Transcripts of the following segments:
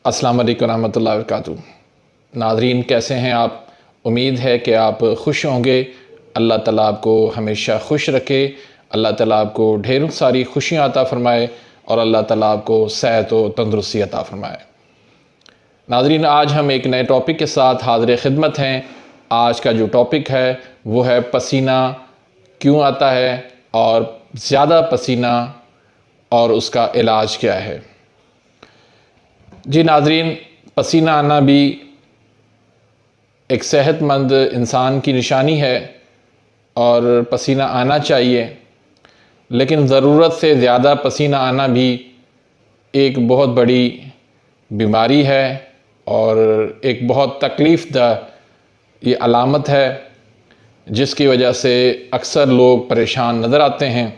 अस्सलाम वालेकुम रहमतुल्लाहि व बरकातुहू। नाज़रीन, कैसे हैं आप? उम्मीद है कि आप खुश होंगे। अल्लाह ताला आपको हमेशा खुश रखे, अल्लाह ताला आपको ढेरों सारी खुशियाँ अता फ़रमाए और अल्लाह ताला आपको सेहत व तंदुरुस्ती अता फ़रमाए। नाज़रीन, आज हम एक नए टॉपिक के साथ हाज़िर खिदमत हैं। आज का जो टॉपिक है वो है पसीना क्यों आता है और ज़्यादा पसीना और उसका इलाज क्या है। जी नाज़रीन, पसीना आना भी एक सेहतमंद इंसान की निशानी है और पसीना आना चाहिए, लेकिन ज़रूरत से ज़्यादा पसीना आना भी एक बहुत बड़ी बीमारी है और एक बहुत तकलीफ़देह ये अलामत है, जिसकी वजह से अक्सर लोग परेशान नज़र आते हैं।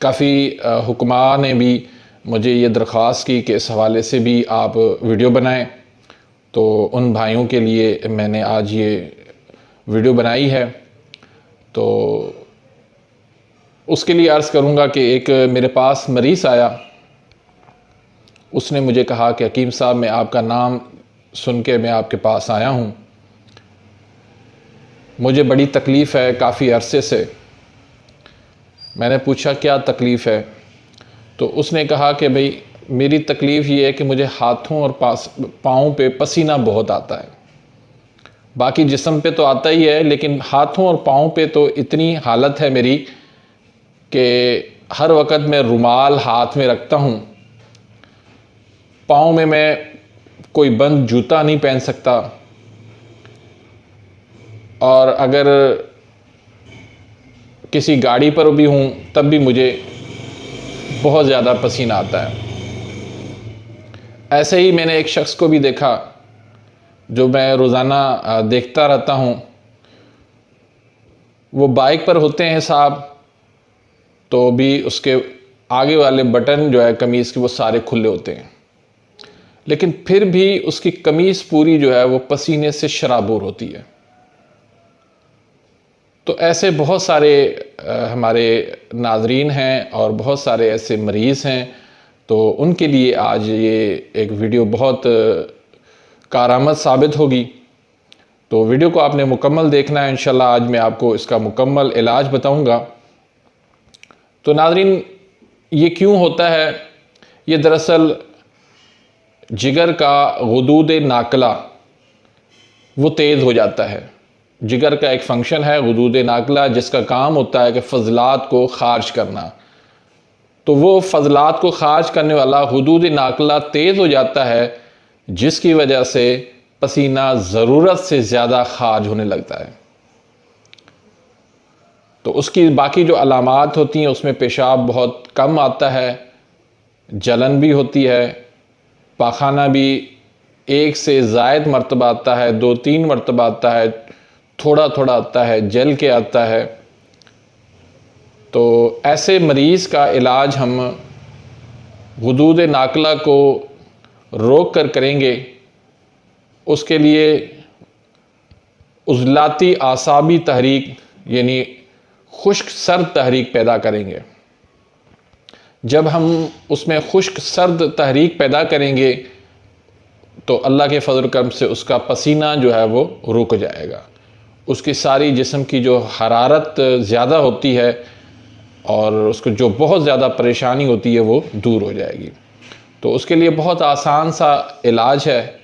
काफ़ी हुक्मा ने भी मुझे ये दरख्वास्त की कि इस हवाले से भी आप वीडियो बनाएं, तो उन भाइयों के लिए मैंने आज ये वीडियो बनाई है। तो उसके लिए अर्ज़ करूँगा कि एक मेरे पास मरीज़ आया, उसने मुझे कहा कि हकीम साहब, मैं आपका नाम सुन के मैं आपके पास आया हूँ, मुझे बड़ी तकलीफ़ है काफ़ी अरसे से। मैंने पूछा क्या तकलीफ़ है, तो उसने कहा कि भाई मेरी तकलीफ़ ये है कि मुझे हाथों और पाँव पे पसीना बहुत आता है। बाकी जिस्म पे तो आता ही है, लेकिन हाथों और पाँव पे तो इतनी हालत है मेरी कि हर वक़्त मैं रुमाल हाथ में रखता हूँ, पाँव में मैं कोई बंद जूता नहीं पहन सकता, और अगर किसी गाड़ी पर भी हूँ तब भी मुझे बहुत ज़्यादा पसीना आता है। ऐसे ही मैंने एक शख्स को भी देखा जो मैं रोज़ाना देखता रहता हूँ। वो बाइक पर होते हैं साहब, तो भी उसके आगे वाले बटन जो है कमीज़ के वो सारे खुले होते हैं, लेकिन फिर भी उसकी कमीज़ पूरी जो है वो पसीने से शराबूर होती है। तो ऐसे बहुत सारे हमारे नाज़रीन हैं और बहुत सारे ऐसे मरीज़ हैं, तो उनके लिए आज ये एक वीडियो बहुत कारआमद साबित होगी। तो वीडियो को आपने मुकम्मल देखना है। इंशाल्लाह आज मैं आपको इसका मुकम्मल इलाज बताऊंगा। तो नाज़रीन, ये क्यों होता है? ये दरअसल जिगर का गुदूद नाकला वो तेज़ हो जाता है। जिगर का एक फंक्शन है गुदूद नाकला, जिसका काम होता है कि फ़ज़लात को ख़ारिज करना। तो वो फ़ज़लात को ख़ारिज करने वाला गुदूद नाकला तेज़ हो जाता है, जिसकी वजह से पसीना ज़रूरत से ज़्यादा ख़ारिज होने लगता है। तो उसकी बाकी जो अलामात होती हैं उसमें पेशाब बहुत कम आता है, जलन भी होती है, पाखाना भी एक से ज़ायद मरतबा आता है, 2-3 मरतबा आता है, थोड़ा थोड़ा आता है, जल के आता है। तो ऐसे मरीज़ का इलाज हम गुदूद नाकला को रोक कर करेंगे। उसके लिए उज़लाती आसाबी तहरीक यानी खुश्क सर्द तहरीक पैदा करेंगे। जब हम उसमें खुश्क सर्द तहरीक पैदा करेंगे तो अल्लाह के फज़ल करम से उसका पसीना जो है वो रुक जाएगा, उसकी सारी जिस्म की जो हरारत ज़्यादा होती है और उसको जो बहुत ज़्यादा परेशानी होती है वो दूर हो जाएगी। तो उसके लिए बहुत आसान सा इलाज है,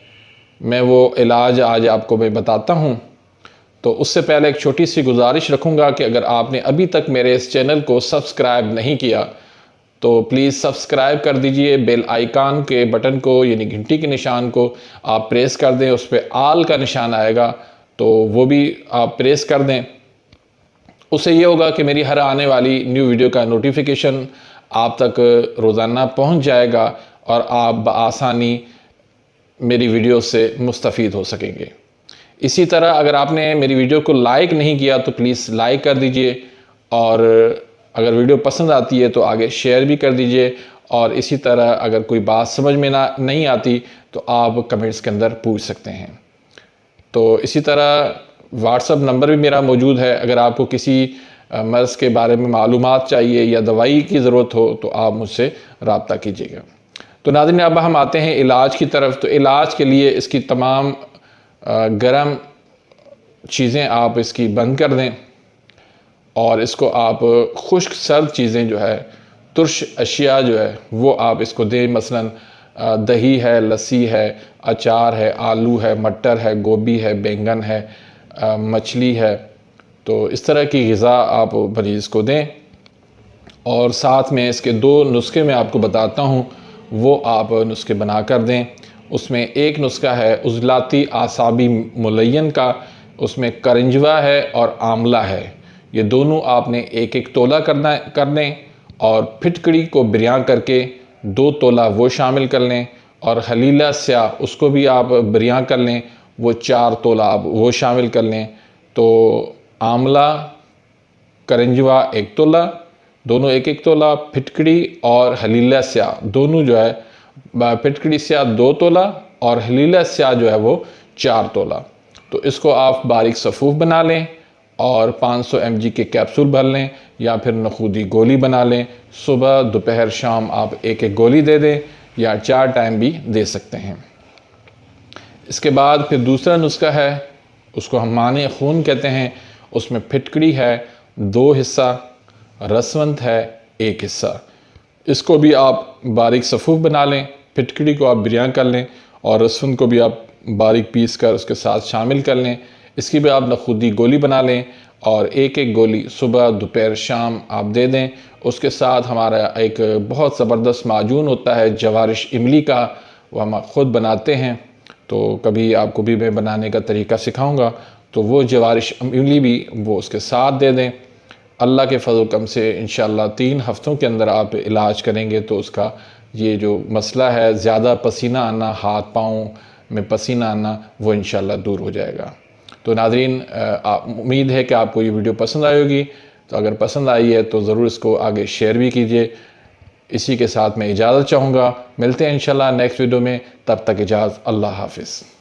मैं वो इलाज आज आपको मैं बताता हूँ। तो उससे पहले एक छोटी सी गुजारिश रखूँगा कि अगर आपने अभी तक मेरे इस चैनल को सब्सक्राइब नहीं किया तो प्लीज़ सब्सक्राइब कर दीजिए। बेल आइकान के बटन को यानी घंटी के निशान को आप प्रेस कर दें, उस पर आल का निशान आएगा तो वो भी आप प्रेस कर दें। उससे ये होगा कि मेरी हर आने वाली न्यू वीडियो का नोटिफिकेशन आप तक रोज़ाना पहुंच जाएगा और आप बआसानी मेरी वीडियो से मुस्तफ़ीद हो सकेंगे। इसी तरह अगर आपने मेरी वीडियो को लाइक नहीं किया तो प्लीज़ लाइक कर दीजिए, और अगर वीडियो पसंद आती है तो आगे शेयर भी कर दीजिए। और इसी तरह अगर कोई बात समझ में नहीं आती तो आप कमेंट्स के अंदर पूछ सकते हैं। तो इसी तरह व्हाट्सअप नंबर भी मेरा मौजूद है, अगर आपको किसी मर्ज़ के बारे में मालूमात चाहिए या दवाई की ज़रूरत हो तो आप मुझसे रब्ता कीजिएगा। तो नाज़रीन अब हम आते हैं इलाज की तरफ। तो इलाज के लिए इसकी तमाम गर्म चीज़ें आप इसकी बंद कर दें और इसको आप खुश्क सर्द चीज़ें जो है, तुर्श अशिया जो है वो आप इसको दें। मसलन दही है, लस्सी है, अचार है, आलू है, मटर है, गोभी है, बैंगन है, मछली है। तो इस तरह की ग़िज़ा आप मरीज़ को दें। और साथ में इसके 2 नुस्खे मैं आपको बताता हूँ, वो आप नुस्खे बना कर दें। उसमें एक नुस्खा है उज़लाती आसाबी मुलय्यन का, उसमें करंजवा है और आंवला है। ये दोनों आपने 1-1 तोला कर लें और फिटकड़ी को बिरयां करके 2 तोला वो शामिल कर लें और हलीला स्याह उसको भी आप बिरयां कर लें, वो 4 तोला आप वो शामिल कर लें। तो आंवला, करंजवा 1 तोला, दोनों 1-1 तोला, फिटकड़ी और हलीला स्याह दोनों जो है, फिटकड़ी स्याह 2 तोला और हलीला स्याह जो है वो 4 तोला। तो इसको आप बारीक सफ़ूफ बना लें और 500 mg के कैप्सूल भर लें या फिर नखूदी गोली बना लें। सुबह, दोपहर, शाम आप 1-1 गोली दे दें या 4 टाइम भी दे सकते हैं। इसके बाद फिर दूसरा नुस्खा है, उसको हम माने खून कहते हैं। उसमें फिटकड़ी है 2 हिस्सा, रसवंत है 1 हिस्सा। इसको भी आप बारीक सफ़ूफ बना लें। फिटकड़ी को आप बिरयां कर लें और रसवंत को भी आप बारीक पीस कर उसके साथ शामिल कर लें। इसकी भी आप नखूदी गोली बना लें और 1-1 गोली सुबह, दोपहर, शाम आप दे दें। उसके साथ हमारा एक बहुत ज़बरदस्त माजून होता है जवारिश इमली का, वो हम ख़ुद बनाते हैं। तो कभी आपको भी मैं बनाने का तरीका सिखाऊंगा। तो वो जवारिश इमली भी वो उसके साथ दे दें। अल्लाह के फजल कम से इंशाअल्लाह 3 हफ्तों के अंदर आप इलाज करेंगे तो उसका ये जो मसला है, ज़्यादा पसीना आना, हाथ पाँव में पसीना आना, वो इंशाअल्लाह दूर हो जाएगा। तो नाज़रीन, उम्मीद है कि आपको ये वीडियो पसंद आई होगी। तो अगर पसंद आई है तो ज़रूर इसको आगे शेयर भी कीजिए। इसी के साथ मैं इजाज़त चाहूँगा। मिलते हैं इंशाअल्लाह नेक्स्ट वीडियो में। तब तक इजाज़त, अल्लाह हाफ़िज़।